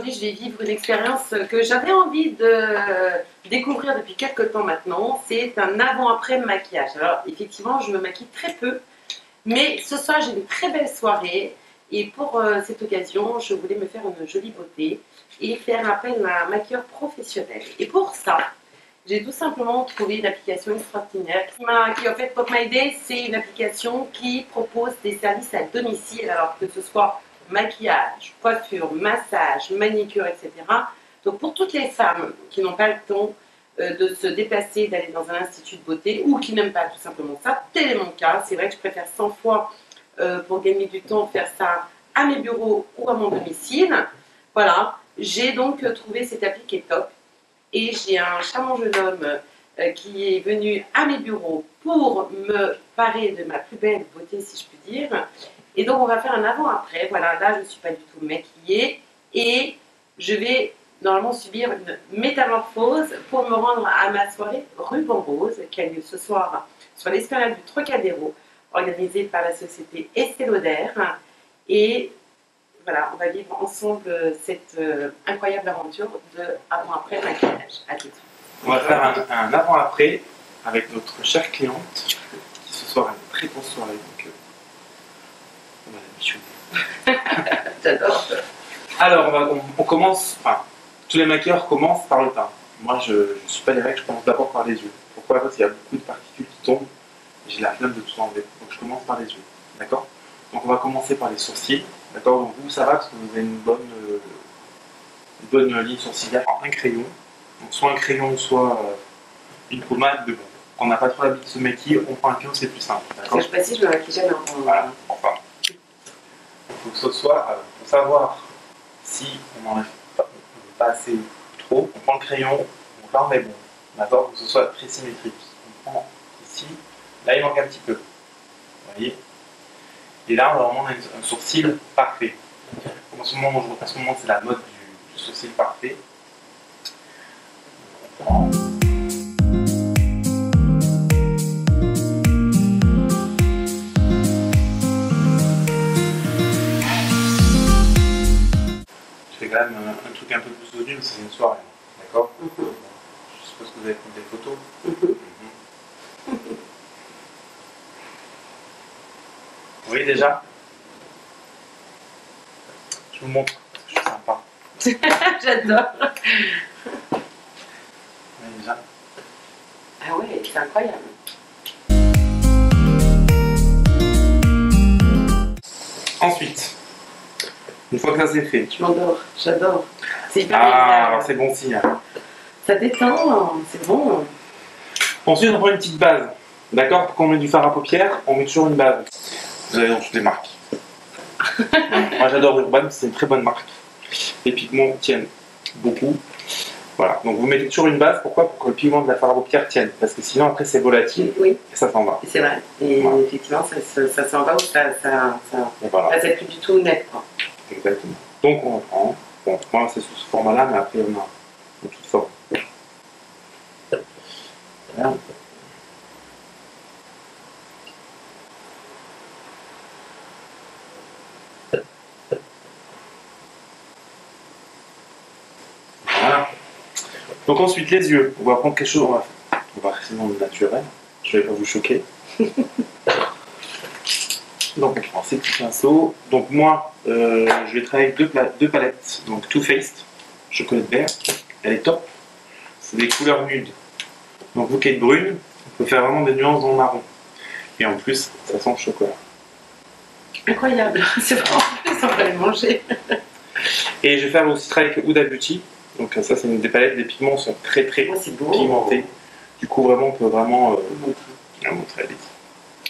aujourd'hui, je vais vivre une expérience que j'avais envie de découvrir depuis quelques temps maintenant. C'est un avant-après maquillage. Alors, effectivement, je me maquille très peu, mais ce soir, j'ai une très belle soirée. Et pour cette occasion, je voulais me faire une jolie beauté et faire appel à un maquilleur professionnel. Et pour ça, j'ai tout simplement trouvé une application extraordinaire qui en fait, Pop My Day, c'est une application qui propose des services à domicile, alors que ce soit maquillage, coiffure, massage, manicure, etc. Donc pour toutes les femmes qui n'ont pas le temps de se déplacer, d'aller dans un institut de beauté ou qui n'aiment pas tout simplement ça, tel est mon cas. C'est vrai que je préfère 100 fois pour gagner du temps faire ça à mes bureaux ou à mon domicile. Voilà, j'ai donc trouvé cette appli qui est top. Et j'ai un charmant jeune homme qui est venu à mes bureaux pour me parer de ma plus belle beauté, si je puis dire. Et donc, on va faire un avant-après. Voilà, là, je ne suis pas du tout maquillée. Et je vais normalement subir une métamorphose pour me rendre à ma soirée Ruban Rose, qui a lieu ce soir sur l'esplanade du Trocadéro, organisée par la société Estée Lauder. Et voilà, on va vivre ensemble cette incroyable aventure de avant-après maquillage. À tout de suite. On va faire un avant-après avec notre chère cliente qui ce soir a une très grosse soirée. Donc, on va la bichonner. J'adore. Alors, on commence. Enfin, tous les maquilleurs commencent par le teint. Moi, je ne suis pas direct, je commence d'abord par les yeux. Pourquoi? Parce qu'il y a beaucoup de particules qui tombent et j'ai la flemme de tout enlever. Donc, je commence par les yeux. D'accord? Donc, on va commencer par les sourcils. D'accord? Donc, vous, ça va parce que vous avez une bonne ligne sourcilière. Un crayon. Donc, soit un crayon, soit une pommade. Mais bon, quand on n'a pas trop l'habitude de se maquiller, on prend un crayon, c'est plus simple. D'accord? Je précise, je me maquille jamais en voilà, enfin. Il faut que ce soit, pour savoir si on n'enlève pas assez ou trop, on prend le crayon, on va en mettre bon. D'accord? Que ce soit très symétrique. On prend ici, là il manque un petit peu. Vous voyez? Et là, vraiment, on a un sourcil parfait. En ce moment, c'est la mode du sourcil parfait. On prend. Je fais quand même un truc un peu plus soutenu, mais c'est une soirée. D'accord? Je suppose que vous avez pris des photos. Vous voyez déjà? Je vous montre, parce que je suis sympa. J'adore. Vous voyez déjà? Ah ouais, c'est incroyable. Ensuite, une fois que ça c'est fait. Je m'endors, j'adore. C'est hyper Ah, c'est bon signe. Ça détend, c'est bon. Ensuite, on prend une petite base. D'accord? Quand on met du fard à paupières, on met toujours une base. Vous avez dans toutes les marques. Moi j'adore Urban, c'est une très bonne marque. Les pigments tiennent beaucoup. Voilà, donc vous mettez toujours une base. Pourquoi? Pour que le pigment de la fard à paupières tienne. Parce que sinon après c'est volatile et ça s'en va. C'est vrai. Et voilà. Effectivement, ça s'en va ou ça voilà. C'est plus du tout net. Quoi. Exactement. Donc on reprend. Bon, moi c'est sous ce format-là, mais après on a toute forme. Voilà. Voilà. Donc ensuite les yeux, on va prendre quelque chose, on va rester dans le naturel, je ne vais pas vous choquer. Donc on prend ces petits pinceaux. Donc moi je vais travailler avec deux palettes, donc Too Faced, chocolat vert, elle est top. C'est des couleurs nudes. Donc vous qui êtes brune, on peut faire vraiment des nuances dans le marron. Et en plus, ça sent le chocolat. Incroyable, c'est vraiment on va les manger. Et je vais faire aussi travailler avec Huda Beauty. Donc ça c'est une des palettes, les pigments sont très pigmentés. Du coup vraiment on peut vraiment montrer la bêtise.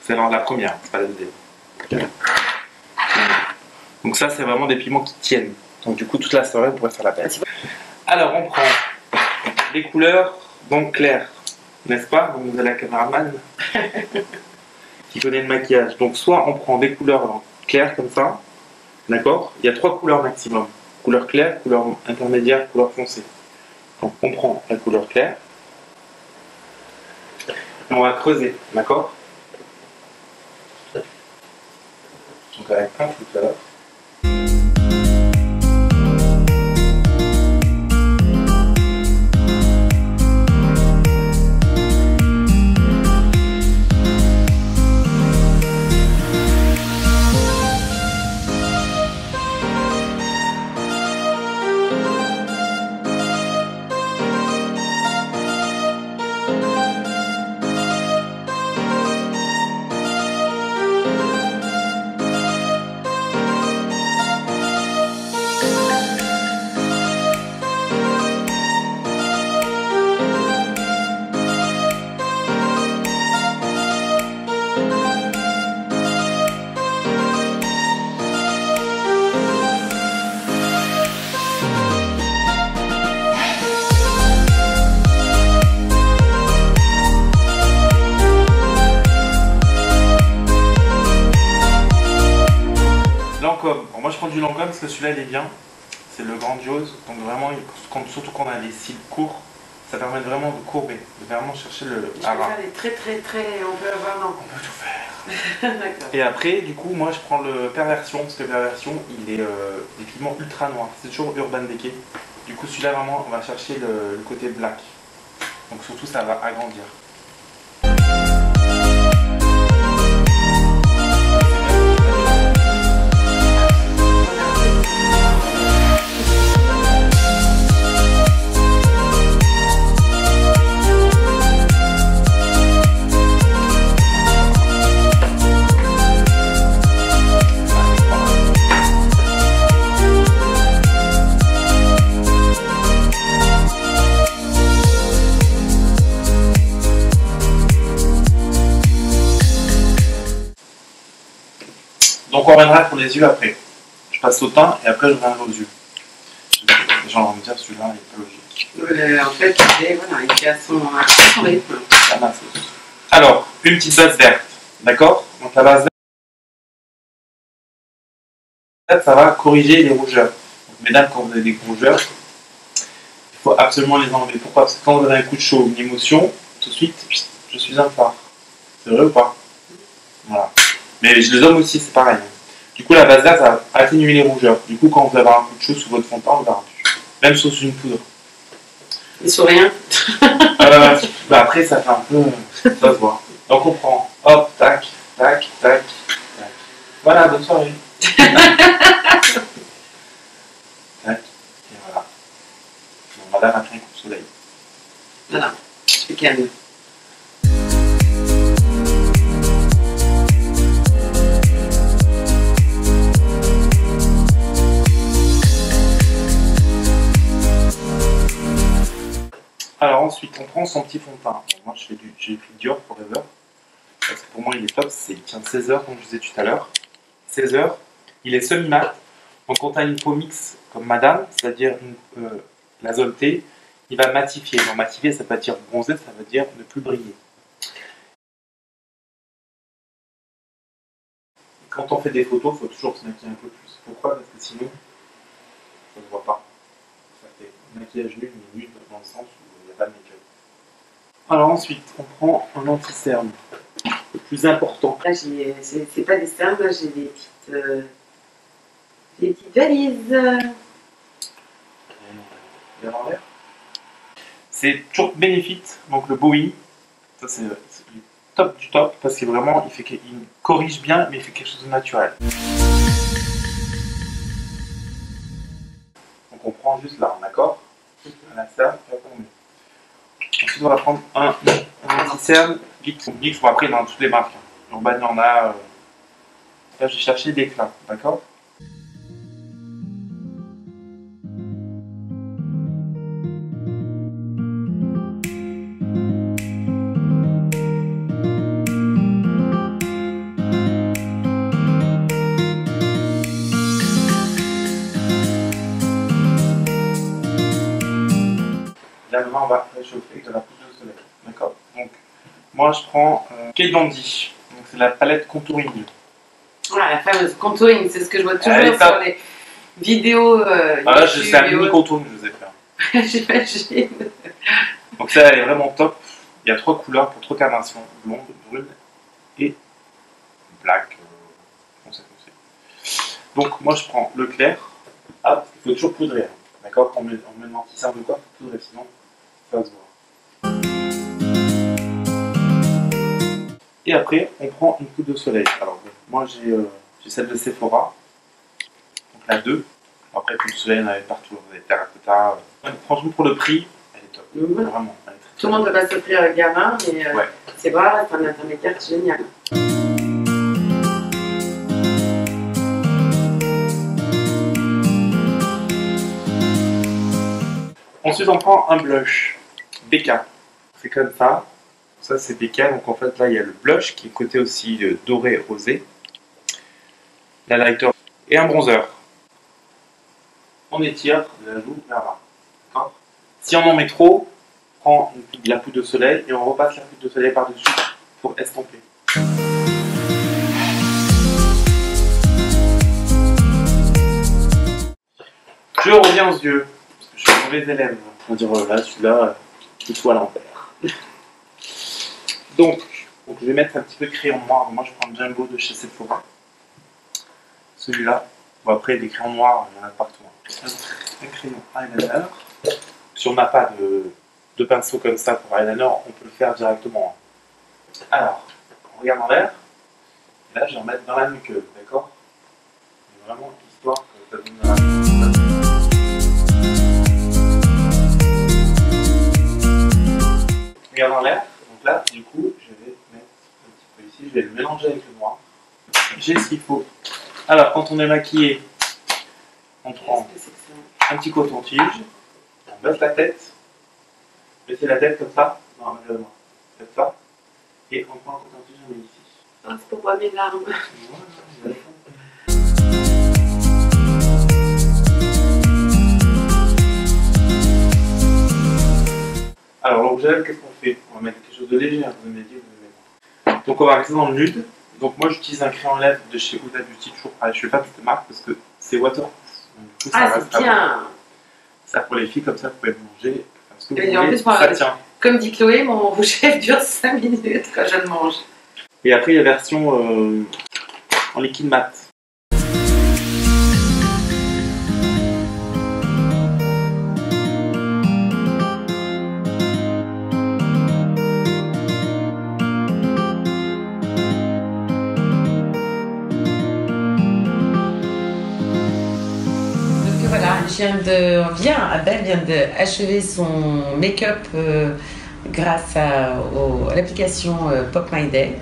C'est la première, c'est pas la deuxième. Donc ça c'est vraiment des pigments qui tiennent. Donc du coup toute la soirée on pourrait faire la belle. Alors on prend des couleurs donc claires, n'est-ce pas? Donc vous avez la caméraman qui connaît le maquillage. Donc soit on prend des couleurs claires comme ça, d'accord? Il y a 3 couleurs maximum. Couleur claire, couleur intermédiaire, couleur foncée. Donc on prend la couleur claire. Et on va creuser, d'accord? Donc avec un flotteur. du Lancôme parce que celui-là il est bien. C'est le grandiose. Donc vraiment, surtout quand on a les cils courts, ça permet vraiment de courber, de vraiment chercher le. Je peux faire des très. On peut avoir non. On peut tout faire. D'accord. Et après, du coup, moi je prends le Perversion parce que le Perversion il est des pigments ultra noirs. C'est toujours Urban Decay. Du coup, celui-là vraiment, on va chercher le côté black. Donc surtout, ça va agrandir. Donc on reviendra pour les yeux après. Je passe au teint et après je reviendrai aux yeux. Les gens vont me dire celui-là il est pas logique. En fait, il fait à son rythme. Alors, une petite base verte, d'accord? Donc la base verte, ça va corriger les rougeurs. Donc, mesdames, quand vous avez des rougeurs, il faut absolument les enlever. Pourquoi? Parce que quand vous avez un coup de chaud, une émotion, tout de suite, je suis un phare. C'est vrai ou pas? Voilà. Mais les hommes aussi, c'est pareil. Du coup, la base verte, ça va atténuer les rougeurs. Du coup, quand vous avez un coup de chaud sous votre fond de teint, on verra plus. Même sous une poudre. Et sous rien. Après, ça fait un peu. Ça se voit. Donc, on prend. Hop, tac, tac, tac, tac. Voilà, bonne soirée. Tac. Et voilà. Bon, madame a pris un coup de soleil. Voilà. Je suis calme. Alors ensuite, on prend son petit fond de teint. Bon, moi, j'ai pris Dior Forever. Parce que pour moi, il est top. Il tient 16 heures, comme je vous disais tout à l'heure. 16 heures. Il est semi-mat. Donc, quand on a une peau mixte comme madame, c'est-à-dire la zone T, il va matifier. Donc, matifier, ça veut pas dire bronzer, ça veut dire ne plus briller. Quand on fait des photos, il faut toujours se maquiller un peu plus. Pourquoi? Parce que sinon, ça ne se voit pas. Ça fait maquillage nul, mais nul dans le sens où il n'y a pas de make-up. Alors ensuite, on prend un anti-cerne. Le plus important. Là, c'est pas des cernes, là, j'ai des petites valises. C'est toujours Benefit, donc le Bowie. Ça, c'est le top du top parce que vraiment, il corrige bien, mais il fait quelque chose de naturel. Donc on prend juste là, d'accord? À la cerne, puis après on met. Ensuite, on va prendre un anti-cerne Gix. Gix, bon, après, dans toutes les marques. Urban, il y en a. Là, j'ai cherché d'éclat, d'accord? Là, maintenant, on va réchauffer avec de la poudre de soleil. D'accord? Donc, moi, je prends Kate Dandy. Donc, c'est la palette contouring. Voilà, la fameuse contouring, c'est ce que je vois toujours sur les vidéos. Là, c'est un mini contouring que je vous ai fait. J'imagine. Donc, ça, elle est vraiment top. Il y a 3 couleurs pour 3 carnations: blonde, brune et black. Foncé. Donc, moi, je prends le clair. Ah, il faut toujours poudrer. D'accord? On met un anti-cerne de quoi pour poudrer, sinon ça va se voir. Et après, on prend une poudre de soleil. Alors, moi, j'ai celle de Sephora. Donc la 2. Après, poudre de soleil, il y en avait partout. Vous avez terracotta. Franchement, pour le prix, elle est top. Vraiment. Elle est très, Tout le monde ne peut pas s'offrir gamin, mais ouais. C'est vrai, c'est un intermédiaire génial. Ensuite, on prend un blush BK. C'est comme ça. Ça, c'est BK. Donc, en fait, là, il y a le blush qui est côté aussi doré rosé. La lighter et un bronzer. On étire de la joue vers là. D'accord? Si on en met trop, on prend la poudre de soleil et on repasse la poudre de soleil par-dessus pour estomper. Je reviens aux yeux, parce que je suis un mauvais élève. On va dire, là, celui-là, tout à l'envers. Donc, je vais mettre un petit peu de crayon noir. Moi, je prends le Jumbo de chez Sephora. Celui-là. Bon, après, des crayons noirs, il y en a partout. Un crayon eyeliner. Si on n'a pas de pinceau comme ça pour eyeliner, on peut le faire directement. Alors, on regarde en l'air. Et là, je vais en mettre dans la muqueuse, d'accord? Vraiment, histoire que ça donne la muqueuse. Regarde en l'air. Donc là, du coup, je vais mettre un petit peu ici. Je vais le mélanger avec le noir. J'ai ce qu'il faut. Alors, quand on est maquillé, on prend un petit coton-tige, on baisse la tête, baissez la tête comme ça, non, comme ça, et on prend le coton-tige, on met ici. Ah, c'est pour voir mes larmes. Voilà. Alors, l'objet, qu'est-ce qu'on fait? On va mettre quelque chose de léger, hein, vous m'avez dit, donc on va rester dans le nude. Donc moi j'utilise un crayon lèvres de chez Huda Beauty, toujours pareil, je fais pas cette marque parce que c'est waterproof. Ah c'est bien. Ça pour les filles comme ça, vous pouvez manger. Parce que et en plus, ça tient. Comme dit Chloé, mon rouge lèvres dure 5 minutes quand je le mange. Et après il y a la version en liquide mat. Voilà, Abel vient d'achever son make-up grâce à l'application Pop My Day.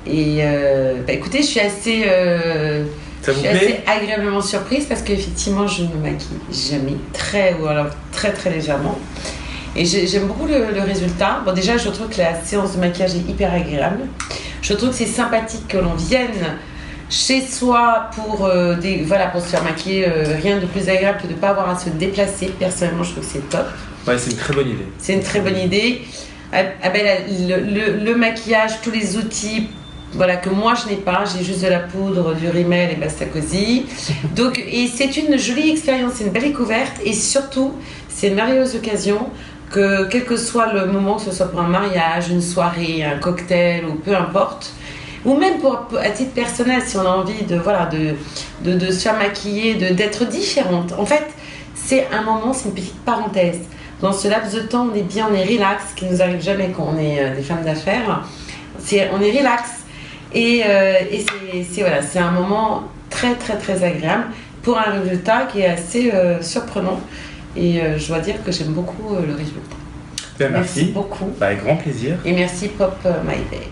Et écoutez, je suis assez agréablement surprise parce qu'effectivement, je ne me maquille jamais, ou alors très légèrement. Et j'aime beaucoup le résultat. Bon, déjà, je trouve que la séance de maquillage est hyper agréable. Je trouve que c'est sympathique que l'on vienne chez soi pour se faire maquiller, rien de plus agréable que de ne pas avoir à se déplacer. Personnellement, je trouve que c'est top. Ouais, c'est une très bonne idée. C'est une très bonne idée. Abel, le maquillage, tous les outils, voilà, que moi je n'ai pas. J'ai juste de la poudre, du rímel et basta cosy. Donc, et c'est une jolie expérience, c'est une belle découverte et surtout, c'est une merveilleuse occasion que quel que soit le moment, que ce soit pour un mariage, une soirée, un cocktail ou peu importe, ou même à titre personnel, si on a envie de se faire maquiller, d'être différente. En fait, c'est un moment, c'est une petite parenthèse. Dans ce laps de temps, on est bien, on est relax, ce qui nous arrive jamais quand on est des femmes d'affaires. On est relax. Et c'est un moment très agréable pour un résultat qui est assez surprenant. Et je dois dire que j'aime beaucoup le résultat. Merci beaucoup. Avec grand plaisir. Et merci Pop My Day.